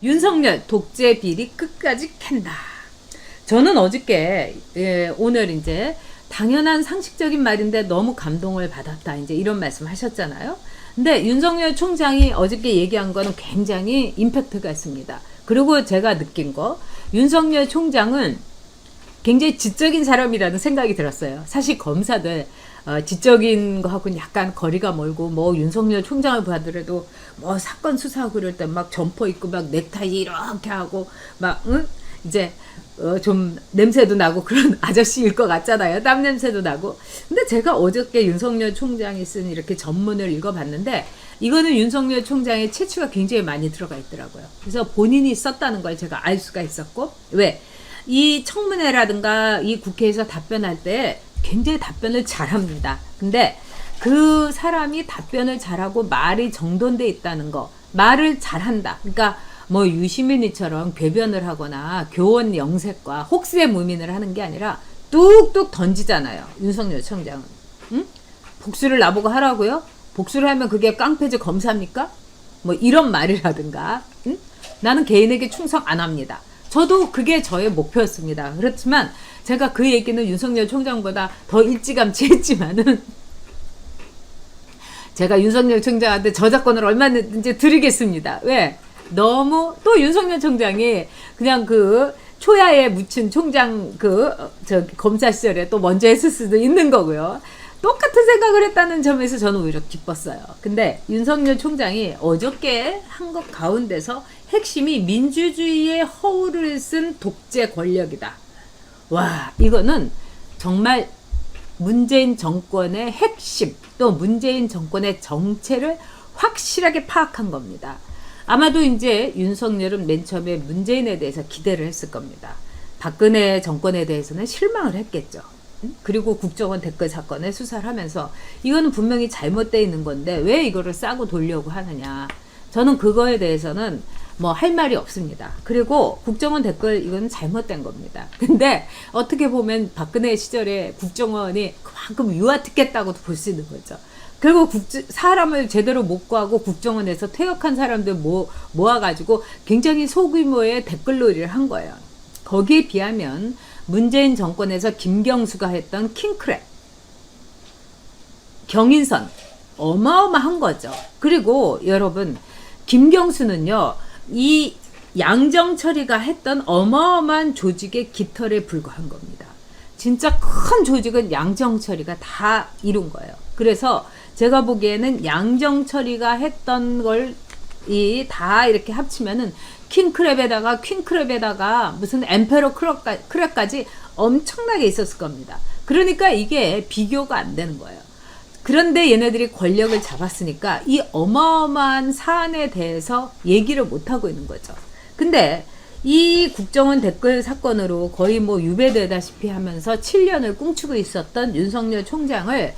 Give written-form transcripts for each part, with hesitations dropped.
윤석열 독재 비리 끝까지 캔다. 저는 어저께 오늘 이제 당연한 상식적인 말인데 너무 감동을 받았다, 이제 이런 말씀 하셨잖아요. 근데 윤석열 총장이 어저께 얘기한 거는 굉장히 임팩트가 있습니다. 그리고 제가 느낀 거, 윤석열 총장은 굉장히 지적인 사람이라는 생각이 들었어요. 사실 검사들 지적인 거하고는 약간 거리가 멀고, 뭐 윤석열 총장을 봐더라도 뭐 사건 수사하고 그럴 때 막 점퍼 입고 막 넥타이 이렇게 하고 막 이제 좀 냄새도 나고 그런 아저씨일 것 같잖아요. 땀 냄새도 나고. 근데 제가 어저께 윤석열 총장이 쓴 이렇게 전문을 읽어봤는데, 이거는 윤석열 총장의 채취가 굉장히 많이 들어가 있더라고요. 그래서 본인이 썼다는 걸 제가 알 수가 있었고, 왜? 이 청문회라든가 이 국회에서 답변할 때 굉장히 답변을 잘합니다. 근데 그 사람이 답변을 잘하고 말이 정돈돼 있다는 거, 말을 잘한다. 그러니까 뭐 유시민이처럼 궤변을 하거나 교원 영색과 혹세무민을 하는 게 아니라 뚝뚝 던지잖아요. 윤석열 총장은. 응? 복수를 나보고 하라고요? 복수를 하면 그게 깡패지 검사입니까? 뭐 이런 말이라든가. 응? 나는 개인에게 충성 안 합니다. 저도 그게 저의 목표였습니다. 그렇지만 제가 그 얘기는 윤석열 총장보다 더 일찌감치 했지만은 제가 윤석열 총장한테 저작권을 얼마든지 드리겠습니다. 왜? 너무 또 윤석열 총장이 그냥 그 초야에 묻힌 총장 검사 시절에 또 먼저 했을 수도 있는 거고요. 똑같은 생각을 했다는 점에서 저는 오히려 기뻤어요. 근데 윤석열 총장이 어저께 한 것 가운데서 핵심이 민주주의의 허울을 쓴 독재 권력이다. 와, 이거는 정말 문재인 정권의 핵심, 또 문재인 정권의 정체를 확실하게 파악한 겁니다. 아마도 이제 윤석열은 맨 처음에 문재인에 대해서 기대를 했을 겁니다. 박근혜 정권에 대해서는 실망을 했겠죠. 그리고 국정원 댓글 사건을 수사를 하면서 이거는 분명히 잘못되어 있는 건데 왜 이거를 싸고 돌려고 하느냐. 저는 그거에 대해서는 뭐 할 말이 없습니다. 그리고 국정원 댓글 이건 잘못된 겁니다. 근데 어떻게 보면 박근혜 시절에 국정원이 그만큼 유아틱했다고도 볼 수 있는 거죠. 그리고 사람을 제대로 못 구하고 국정원에서 퇴역한 사람들 모아가지고 굉장히 소규모의 댓글놀이를 한 거예요. 거기에 비하면 문재인 정권에서 김경수가 했던 킹크랩, 경인선 어마어마한 거죠. 그리고 여러분, 김경수는요, 이 양정철이가 했던 어마어마한 조직의 깃털에 불과한 겁니다. 진짜 큰 조직은 양정철이가 다 이룬 거예요. 그래서 제가 보기에는 양정철이가 했던 걸 다 이렇게 합치면은 퀸크랩에다가 무슨 엠페로 크랩까지 엄청나게 있었을 겁니다. 그러니까 이게 비교가 안 되는 거예요. 그런데 얘네들이 권력을 잡았으니까 이 어마어마한 사안에 대해서 얘기를 못하고 있는 거죠. 근데 이 국정원 댓글 사건으로 거의 뭐 유배되다시피 하면서 7년을 꽁치고 있었던 윤석열 총장을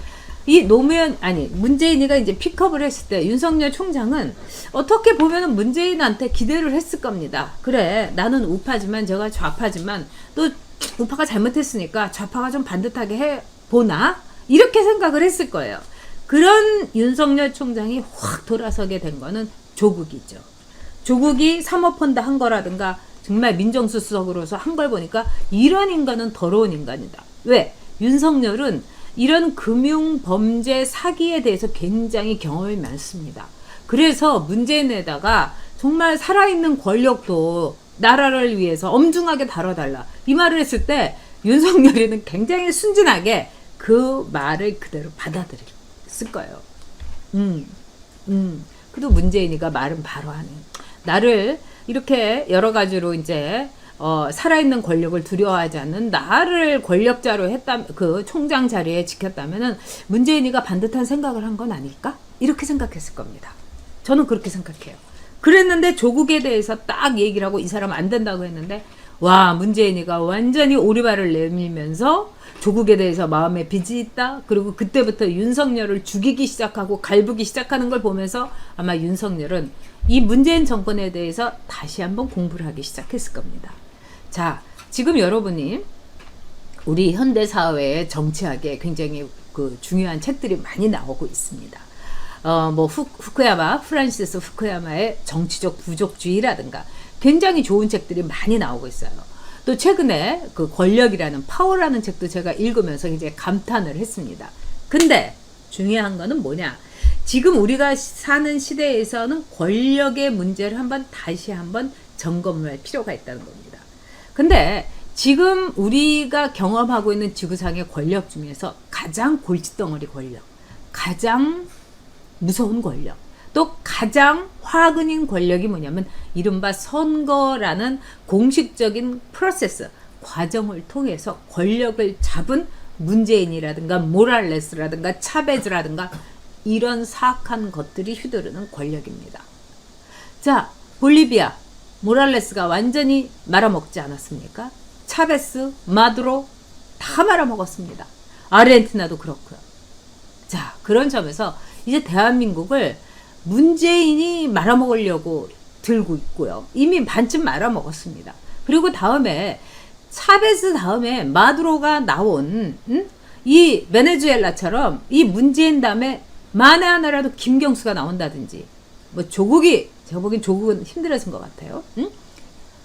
문재인이가 이제 픽업을 했을 때 윤석열 총장은 어떻게 보면은 문재인한테 기대를 했을 겁니다. 그래, 나는 우파지만 제가 좌파지만 또 우파가 잘못했으니까 좌파가 좀 반듯하게 해보나? 이렇게 생각을 했을 거예요. 그런 윤석열 총장이 확 돌아서게 된 거는 조국이죠. 조국이 사모펀드 한 거라든가 정말 민정수석으로서 한 걸 보니까 이런 인간은 더러운 인간이다. 왜? 윤석열은 이런 금융범죄 사기에 대해서 굉장히 경험이 많습니다. 그래서 문재인에다가 정말 살아있는 권력도 나라를 위해서 엄중하게 다뤄달라, 이 말을 했을 때 윤석열이는 굉장히 순진하게 그 말을 그대로 받아들였을 거예요. 그래도 문재인이가 말은 바로 하네. 나를 이렇게 여러 가지로 이제 살아있는 권력을 두려워하지 않는 나를 권력자로 그 총장 자리에 지켰다면은 문재인이가 반듯한 생각을 한 건 아닐까? 이렇게 생각했을 겁니다. 저는 그렇게 생각해요. 그랬는데 조국에 대해서 딱 얘기를 하고 이 사람 안 된다고 했는데, 와, 문재인이가 완전히 오리발을 내밀면서 조국에 대해서 마음에 빚이 있다. 그리고 그때부터 윤석열을 죽이기 시작하고 갈구기 시작하는 걸 보면서 아마 윤석열은 이 문재인 정권에 대해서 다시 한번 공부를 하기 시작했을 겁니다. 자, 지금 여러분이 우리 현대 사회의 정치학에 굉장히 그 중요한 책들이 많이 나오고 있습니다. 뭐 후쿠야마, 프란시스 후쿠야마의 정치적 부족주의라든가 굉장히 좋은 책들이 많이 나오고 있어요. 또 최근에 그 권력이라는 파워라는 책도 제가 읽으면서 이제 감탄을 했습니다. 근데 중요한 거는 뭐냐? 지금 우리가 사는 시대에서는 권력의 문제를 다시 한번 점검할 필요가 있다는 겁니다. 근데 지금 우리가 경험하고 있는 지구상의 권력 중에서 가장 골칫덩어리 권력, 가장 무서운 권력, 또 가장 화근인 권력이 뭐냐면 이른바 선거라는 공식적인 프로세스, 과정을 통해서 권력을 잡은 문재인이라든가 모랄레스라든가 차베즈라든가 이런 사악한 것들이 휘두르는 권력입니다. 자, 볼리비아 모랄레스가 완전히 말아먹지 않았습니까? 차베스, 마두로 다 말아먹었습니다. 아르헨티나도 그렇고요. 자, 그런 점에서 이제 대한민국을 문재인이 말아먹으려고 들고 있고요. 이미 반쯤 말아먹었습니다. 그리고 다음에 차베스 다음에 마두로가 나온 이 베네수엘라처럼 이 문재인 다음에 만에 하나라도 김경수가 나온다든지 뭐 조국이 제가 보기엔 조국은 힘들어진 것 같아요.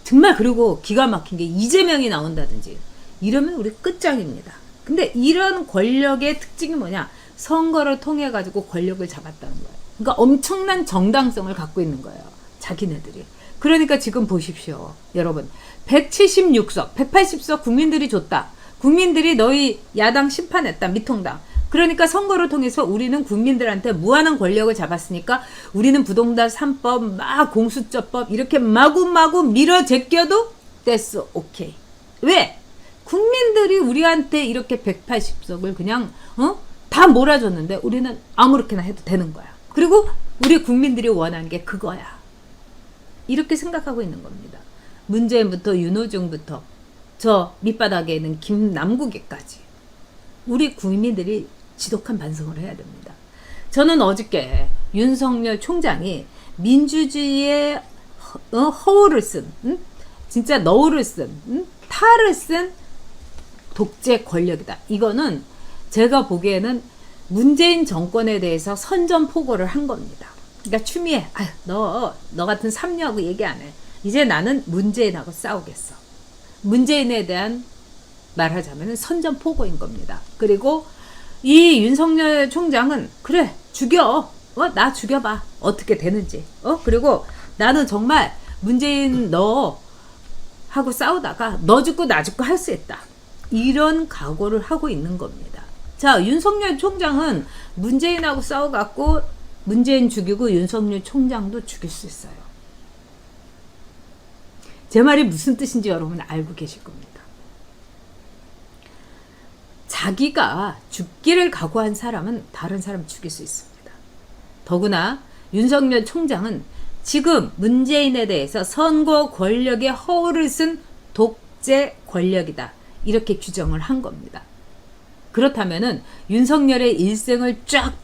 정말 그리고 기가 막힌 게 이재명이 나온다든지 이러면 우리 끝장입니다. 근데 이런 권력의 특징이 뭐냐? 선거를 통해 가지고 권력을 잡았다는 거예요. 그러니까 엄청난 정당성을 갖고 있는 거예요. 자기네들이. 그러니까 지금 보십시오. 여러분. 176석, 180석 국민들이 줬다. 국민들이 너희 야당 심판했다. 미통당. 그러니까 선거를 통해서 우리는 국민들한테 무한한 권력을 잡았으니까 우리는 부동산 3법, 막 공수처법 이렇게 마구마구 밀어 제껴도 that's okay. 왜? 국민들이 우리한테 이렇게 180석을 그냥 다 몰아줬는데 우리는 아무렇게나 해도 되는 거야. 그리고 우리 국민들이 원하는 게 그거야. 이렇게 생각하고 있는 겁니다. 문재인부터 윤호중부터 저 밑바닥에 있는 김남국에까지 우리 국민들이 지독한 반성을 해야 됩니다. 저는 어저께 윤석열 총장이 민주주의의 허울을 쓴 진짜 너울을 쓴 탈을 쓴 독재 권력이다. 이거는 제가 보기에는 문재인 정권에 대해서 선전포고를 한 겁니다. 그러니까 추미애, 너 같은 삼녀하고 얘기 안 해. 이제 나는 문재인하고 싸우겠어. 문재인에 대한 말하자면 선전포고인 겁니다. 그리고 이 윤석열 총장은 그래 죽여. 나 죽여봐. 어떻게 되는지. 그리고 나는 정말 문재인 너 하고 싸우다가 너 죽고 나 죽고 할 수 있다. 이런 각오를 하고 있는 겁니다. 자, 윤석열 총장은 문재인하고 싸워갖고 문재인 죽이고 윤석열 총장도 죽일 수 있어요. 제 말이 무슨 뜻인지 여러분 알고 계실 겁니다. 자기가 죽기를 각오한 사람은 다른 사람 죽일 수 있습니다. 더구나 윤석열 총장은 지금 문재인에 대해서 선거 권력의 허울을 쓴 독재 권력이다. 이렇게 규정을 한 겁니다. 그렇다면은 윤석열의 일생을 쫙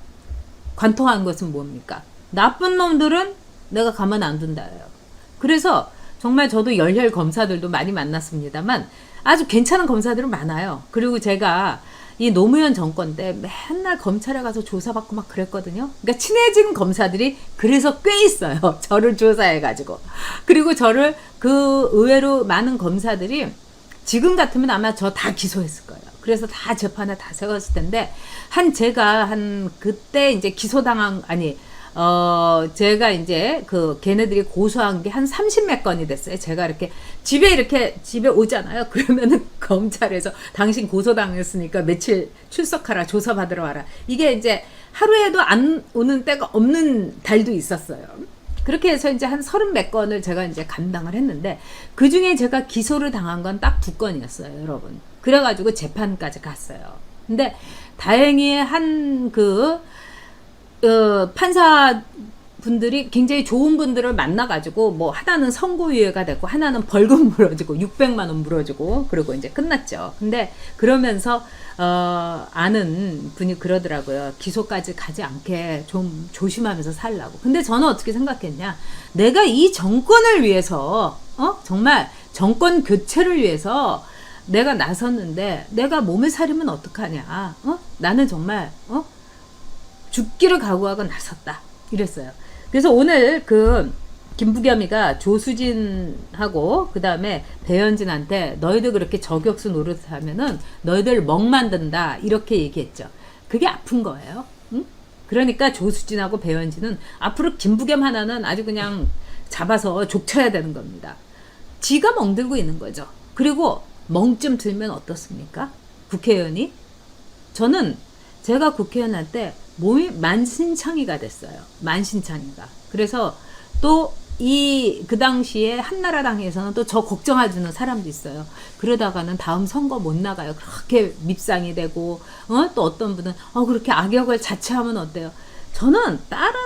관통한 것은 뭡니까? 나쁜 놈들은 내가 가만 안 둔다예요. 그래서 정말 저도 열혈 검사들도 많이 만났습니다만 아주 괜찮은 검사들은 많아요. 그리고 제가 이 노무현 정권 때 맨날 검찰에 가서 조사받고 막 그랬거든요. 그러니까 친해진 검사들이 그래서 꽤 있어요. 저를 조사해가지고. 그리고 저를 그 의외로 많은 검사들이 지금 같으면 아마 저 다 기소했을 거예요. 그래서 다 재판에 다 세웠을 텐데 제가 그때 이제 기소당한 제가 이제 걔네들이 고소한 게 한 30몇 건이 됐어요. 제가 이렇게 집에 오잖아요. 그러면은 검찰에서 당신 고소당했으니까 며칠 출석하라, 조사받으러 와라. 이게 이제 하루에도 안 오는 때가 없는 달도 있었어요. 그렇게 해서 이제 한 30몇 건을 제가 이제 감당을 했는데 그 중에 제가 기소를 당한 건 딱 2건이었어요, 여러분. 그래가지고 재판까지 갔어요. 근데 다행히 판사 분들이 굉장히 좋은 분들을 만나가지고 뭐 하나는 선고유예가 됐고 하나는 벌금 물어주고 600만 원 물어주고 그리고 이제 끝났죠. 근데 그러면서 아는 분이 그러더라고요. 기소까지 가지 않게 좀 조심하면서 살라고. 근데 저는 어떻게 생각했냐? 내가 이 정권을 위해서 정말 정권 교체를 위해서 내가 나섰는데 내가 몸을 사리면 어떡하냐. 나는 정말 죽기를 각오하고 나섰다. 이랬어요. 그래서 오늘 그 김부겸이가 조수진하고 그 다음에 배현진한테 너희들 그렇게 저격수 노릇을 하면은 너희들 멍 만든다 이렇게 얘기했죠. 그게 아픈 거예요. 응? 그러니까 조수진하고 배현진은 앞으로 김부겸 하나는 아주 그냥 잡아서 족쳐야 되는 겁니다. 지가 멍들고 있는 거죠. 그리고 멍좀 들면 어떻습니까? 국회의원이? 저는 제가 국회의원 할 때 몸이 만신창이가 됐어요. 만신창이가. 그래서 또 그 당시에 한나라당에서는 또 저 걱정해주는 사람도 있어요. 그러다가는 다음 선거 못 나가요. 그렇게 밉상이 되고, 또 어떤 분은, 그렇게 악역을 자처하면 어때요? 저는 다른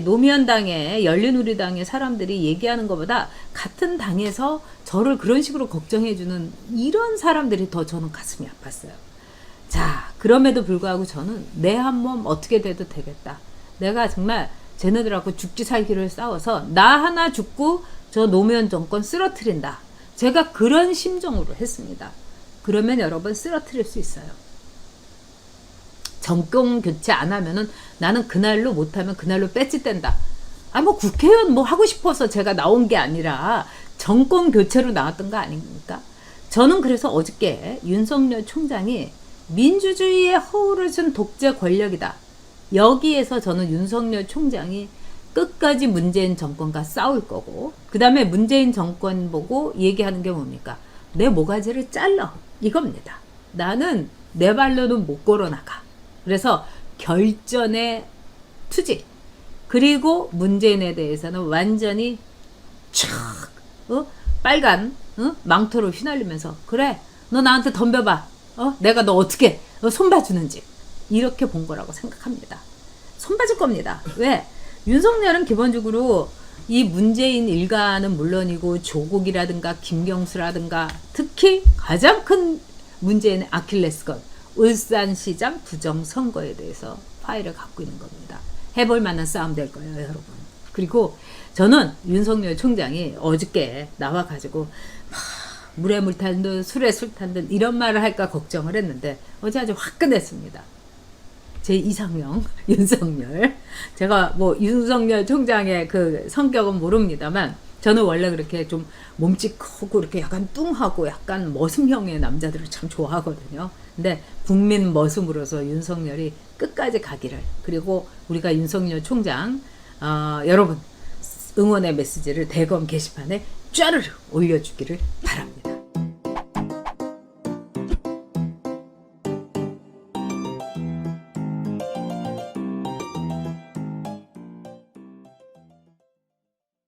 노무현당의 열린우리당의 사람들이 얘기하는 것보다 같은 당에서 저를 그런 식으로 걱정해주는 이런 사람들이 더 저는 가슴이 아팠어요. 자, 그럼에도 불구하고 저는 내 한 몸 어떻게 돼도 되겠다. 내가 정말 쟤네들하고 죽기 살기를 싸워서 나 하나 죽고 저 노무현 정권 쓰러뜨린다. 제가 그런 심정으로 했습니다. 그러면 여러분 쓰러뜨릴 수 있어요. 정권 교체 안 하면은 나는 그날로 못하면 그날로 배지된다. 국회의원 하고 싶어서 제가 나온 게 아니라 정권 교체로 나왔던 거 아닙니까? 저는 그래서 어저께 윤석열 총장이 민주주의의 허울을 준 독재 권력이다. 여기에서 저는 윤석열 총장이 끝까지 문재인 정권과 싸울 거고, 그 다음에 문재인 정권 보고 얘기하는 게 뭡니까? 내 모가지를 잘라. 이겁니다. 나는 내 발로는 못 걸어나가. 그래서 결전의 투지. 그리고 문재인에 대해서는 완전히 촥 빨간 망토로 휘날리면서 그래 너 나한테 덤벼봐. 내가 너 어떻게 손봐주는지. 이렇게 본 거라고 생각합니다. 손봐줄 겁니다. 왜? 윤석열은 기본적으로 이 문재인 일가는 물론이고 조국이라든가 김경수라든가 특히 가장 큰 문재인의 아킬레스건 울산시장 부정선거에 대해서 파일을 갖고 있는 겁니다. 해볼 만한 싸움 될 거예요, 여러분. 그리고 저는 윤석열 총장이 어저께 나와가지고 물에 물 탄 듯 술에 술 탄 듯 이런 말을 할까 걱정을 했는데 어제 아주 화끈했습니다. 제 이상형 윤석열. 제가 윤석열 총장의 그 성격은 모릅니다만 저는 원래 그렇게 좀 몸집 크고 이렇게 약간 뚱하고 약간 머슴형의 남자들을 참 좋아하거든요. 근데 국민 머슴으로서 윤석열이 끝까지 가기를, 그리고 우리가 윤석열 총장 여러분 응원의 메시지를 대검 게시판에 쫘르르 올려주기를 바랍니다.